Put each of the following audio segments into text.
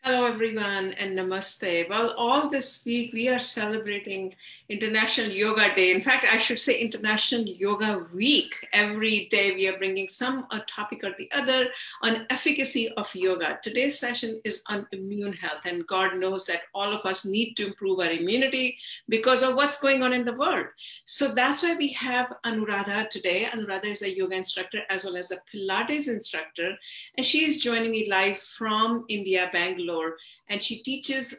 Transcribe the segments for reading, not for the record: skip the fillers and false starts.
Hello, everyone, and namaste. Well, all this week we are celebrating International Yoga Day. In fact, I should say International Yoga Week. Every day we are bringing a topic or the other on efficacy of yoga. Today's session is on immune health, and God knows that all of us need to improve our immunity because of what's going on in the world. So that's why we have Anuradha today. Anuradha is a yoga instructor as well as a Pilates instructor, and she's joining me live from India, Bangalore. And she teaches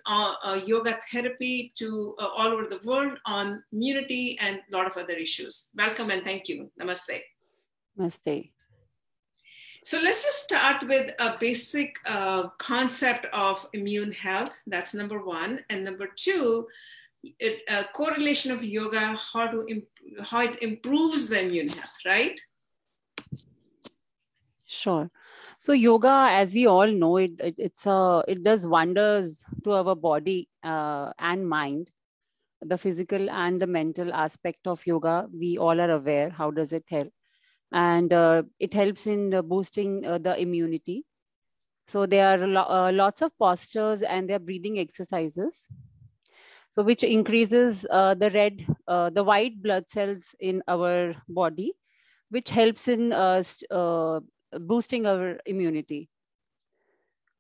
yoga therapy to all over the world on immunity and a lot of other issues. Welcome and thank you. Namaste. Namaste. So let's just start with a basic concept of immune health. That's number one. And number two, correlation of yoga, how it improves the immune health, right? Sure. So yoga, as we all know, it does wonders to our body and mind. The physical and the mental aspect of yoga, we all are aware. How does it help? And it helps in boosting the immunity. So there are lots of postures and there are breathing exercises. So which increases the white blood cells in our body, which helps in boosting our immunity.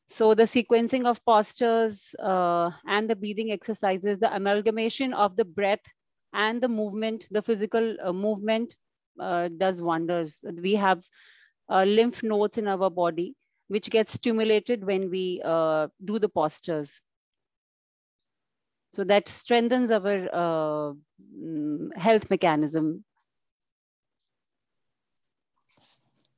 So the sequencing of postures and the breathing exercises, the amalgamation of the breath and the movement, the physical movement does wonders. We have lymph nodes in our body, which gets stimulated when we do the postures. So that strengthens our health mechanism.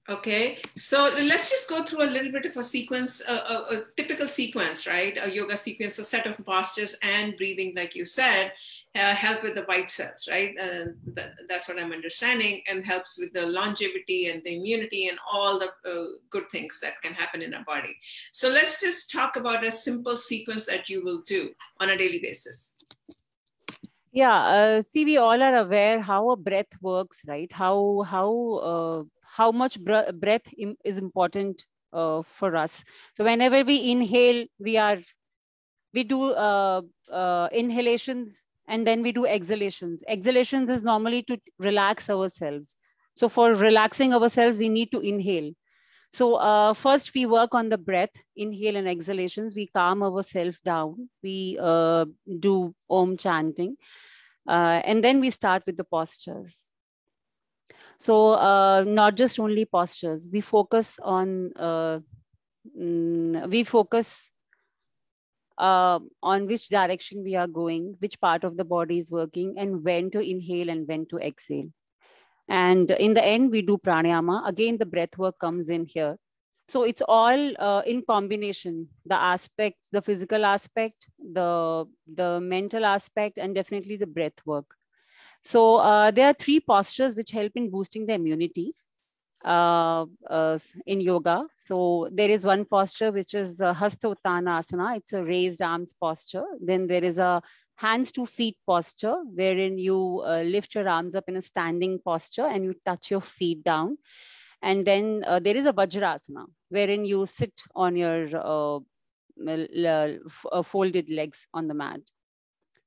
Okay, so let's just go through a little bit of a sequence, a typical sequence, right? A yoga sequence, a set of postures and breathing, like you said, help with the white cells, right? That's what I'm understanding, and helps with the longevity and the immunity and all the good things that can happen in our body. So let's just talk about a simple sequence that you will do on a daily basis. Yeah, see, we all are aware how a breath works, right? How much breath is important for us. So whenever we inhale, we do inhalations and then we do exhalations. Exhalations is normally to relax ourselves. So for relaxing ourselves, we need to inhale. So first we work on the breath, inhale and exhalations. We calm ourselves down. We do Om chanting. And then we start with the postures. So not just only postures, we focus on which direction we are going, which part of the body is working, and when to inhale and when to exhale. And in the end, we do pranayama. Again, the breath work comes in here. So it's all in combination, the aspects, the physical aspect, the mental aspect, and definitely the breath work. So there are three postures which help in boosting the immunity in yoga. So there is one posture which is Hasta Uttanasana. It's a raised arms posture. Then there is a hands to feet posture, wherein you lift your arms up in a standing posture and you touch your feet down. And then there is a vajrasana, wherein you sit on your folded legs on the mat.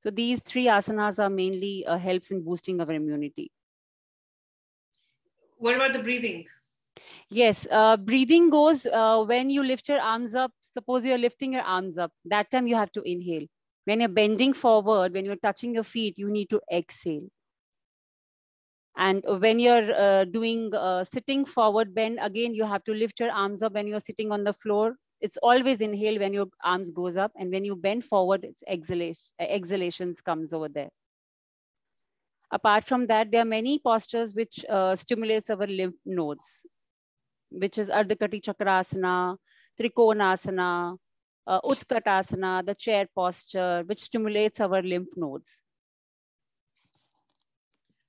So these three asanas are mainly helps in boosting our immunity. What about the breathing? Yes, breathing goes when you lift your arms up. Suppose you're lifting your arms up. That time you have to inhale. When you're bending forward, when you're touching your feet, you need to exhale. And when you're doing sitting forward bend, again, you have to lift your arms up when you're sitting on the floor. It's always inhale when your arms goes up, and when you bend forward, it's exhalations comes over there. Apart from that, there are many postures which stimulates our lymph nodes, which is Ardha Kati Chakrasana, Trikonasana, Utkatasana, the chair posture, which stimulates our lymph nodes.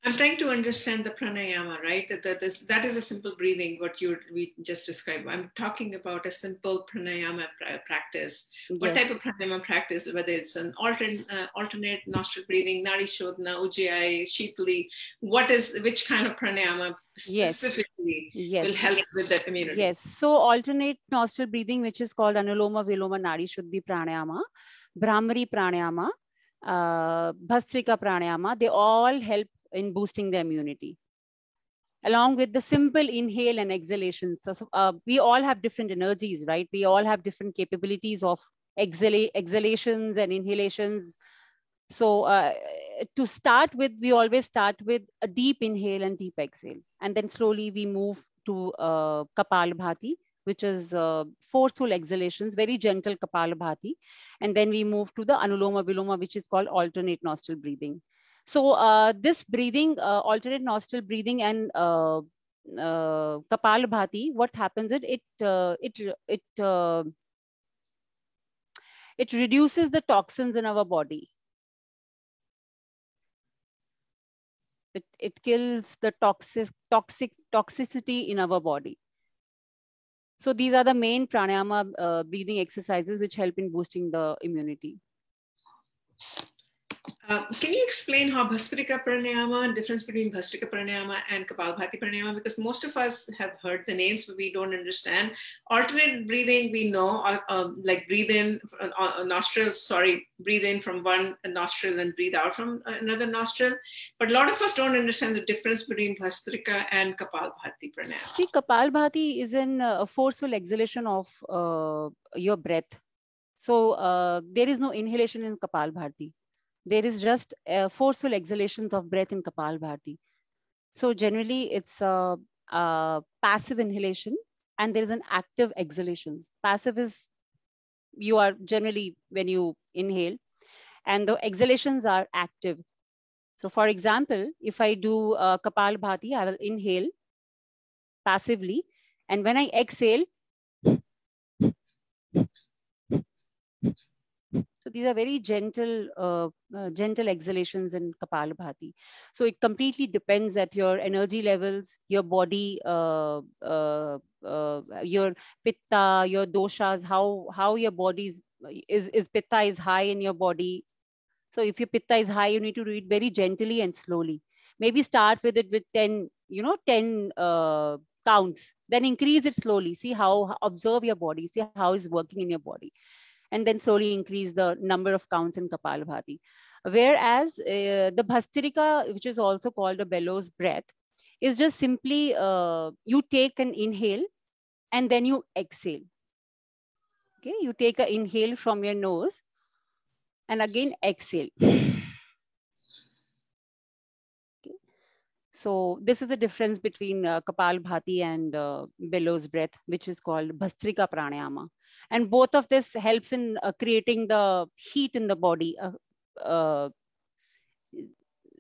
I'm trying to understand the pranayama, right? That is a simple breathing, what we just described. I'm talking about a simple pranayama practice. What type of pranayama practice, whether it's an alternate nostril breathing, nadi shodhana, ujjayi, shitali, which kind of pranayama specifically will help with that immunity? Yes, so alternate nostril breathing, which is called Anuloma Viloma Nadi Shuddhi Pranayama, Brahmari Pranayama, Bhastrika Pranayama, they all help in boosting the immunity. Along with the simple inhale and exhalations. So, we all have different energies, right? We all have different capabilities of exhalations and inhalations. So to start with, we always start with a deep inhale and deep exhale. And then slowly we move to Kapalabhati, which is forceful exhalations, very gentle Kapalabhati. And then we move to the Anuloma Viloma, which is called alternate nostril breathing. So this breathing, alternate nostril breathing and Kapalabhati, what happens is it reduces the toxins in our body. It kills the toxicity in our body. So these are the main pranayama breathing exercises which help in boosting the immunity. Can you explain how Bhastrika Pranayama, difference between Bhastrika Pranayama and Kapalabhati Pranayama? Because most of us have heard the names, but we don't understand. Alternate breathing, we know, like breathe in, breathe in from one nostril and breathe out from another nostril. But a lot of us don't understand the difference between Bhastrika and Kapalabhati Pranayama. See, Kapalabhati is a forceful exhalation of your breath. So there is no inhalation in Kapalabhati. There is just forceful exhalations of breath in Kapalabhati. So generally it's a passive inhalation and there is an active exhalations. Passive is you are generally when you inhale and the exhalations are active. So for example, if I do Kapalabhati, I will inhale passively. And when I exhale, so these are very gentle, gentle exhalations in Kapalabhati. So it completely depends at your energy levels, your body, your pitta, your doshas, how your body is pitta is high in your body. So if your pitta is high, you need to do it very gently and slowly. Maybe start with it with 10, 10 counts, then increase it slowly. See how, observe your body, see how it's working in your body. And then slowly increase the number of counts in Kapalabhati. Whereas the Bhastrika, which is also called a bellows breath, is just simply you take an inhale and then you exhale. Okay, you take an inhale from your nose and again exhale. Okay. So this is the difference between Kapalabhati and bellows breath, which is called Bhastrika Pranayama. And both of this helps in creating the heat in the body.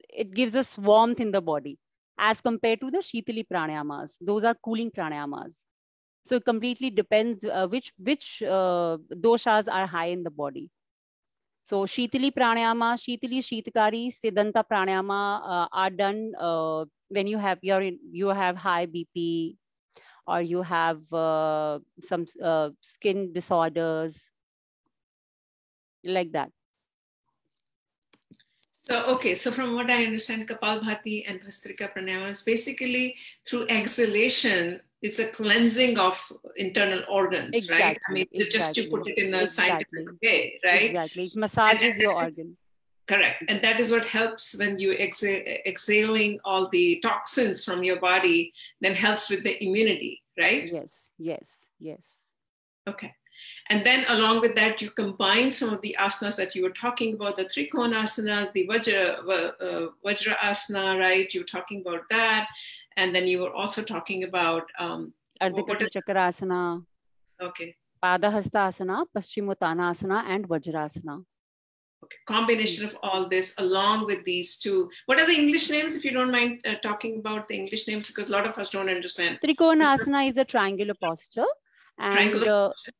It gives us warmth in the body as compared to the Shitali Pranayamas. Those are cooling Pranayamas. So it completely depends which doshas are high in the body. So Shitali Pranayama, Shitali, Shitakari, Siddhanta Pranayama are done when you have high BP, or you have some skin disorders, like that. So, okay, so from what I understand, Kapalabhati and Bhastrika Pranayama is basically through exhalation, it's a cleansing of internal organs, exactly, right? I mean, just to put it in a scientific way, right? Exactly, it massages your organ. Correct. And that is what helps when you exhaling all the toxins from your body, then helps with the immunity, right? Yes, yes, yes. Okay. And then along with that, you combine some of the asanas that you were talking about, the Trikonasanas, the Vajrasana, right? You were talking about that. And then you were also talking about Ardhakati Chakrasana, okay, Padahastasana, Paschimottanasana, and Vajrasana. Okay, combination of all this along with these two. What are the English names, if you don't mind talking about the English names, because a lot of us don't understand. Trikonasana is a triangular posture, And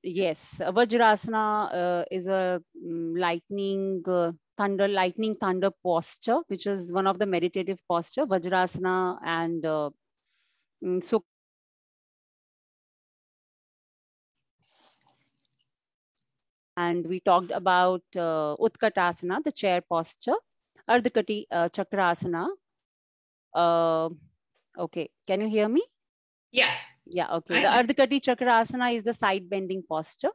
yes, vajrasana is a lightning thunder posture, which is one of the meditative posture. Vajrasana and so. And we talked about Utkatasana, the chair posture, Ardhakati Chakrasana. Okay, can you hear me? Yeah. Yeah, okay. The Ardhakati Chakrasana is the side bending posture.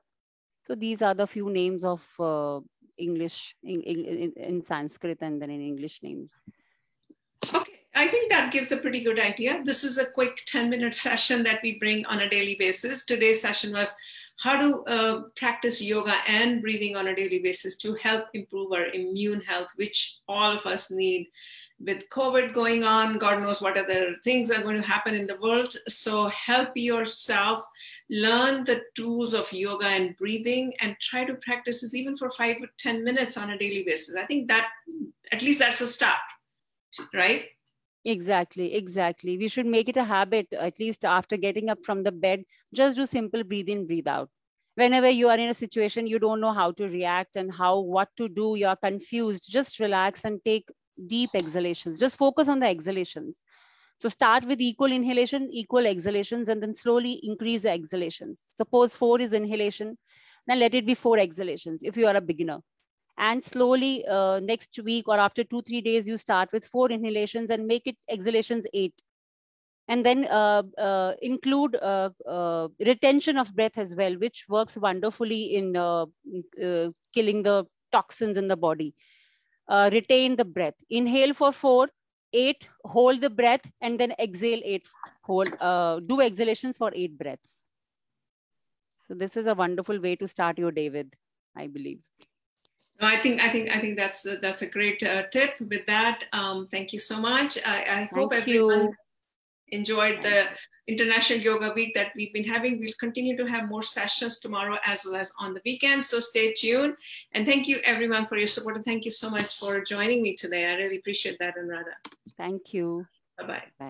So these are the few names of English in Sanskrit and then in English names. Okay, I think that gives a pretty good idea. This is a quick 10-minute session that we bring on a daily basis. Today's session was how to practice yoga and breathing on a daily basis to help improve our immune health, which all of us need. With COVID going on, God knows what other things are going to happen in the world. So help yourself learn the tools of yoga and breathing and try to practice this even for 5 or 10 minutes on a daily basis. I think that at least that's a start, right? Exactly. We should make it a habit, at least after getting up from the bed, just do simple breathe in, breathe out. Whenever you are in a situation, you don't know how to react and what to do, you're confused, just relax and take deep exhalations. Just focus on the exhalations. So start with equal inhalation, equal exhalations, and then slowly increase the exhalations. Suppose 4 is inhalation, then let it be 4 exhalations if you are a beginner. And slowly next week or after 2-3 days, you start with 4 inhalations and make it exhalations 8. And then include retention of breath as well, which works wonderfully in killing the toxins in the body. Retain the breath. Inhale for 4, 8, hold the breath, and then exhale 8. Do exhalations for 8 breaths. So this is a wonderful way to start your day with, I believe. I think that's a great tip. With that, thank you so much. I hope everyone enjoyed the International Yoga Week that we've been having. We'll continue to have more sessions tomorrow as well as on the weekend. So stay tuned. And thank you everyone for your support. And thank you so much for joining me today. I really appreciate that, Anuradha. Thank you. Bye-bye. Bye.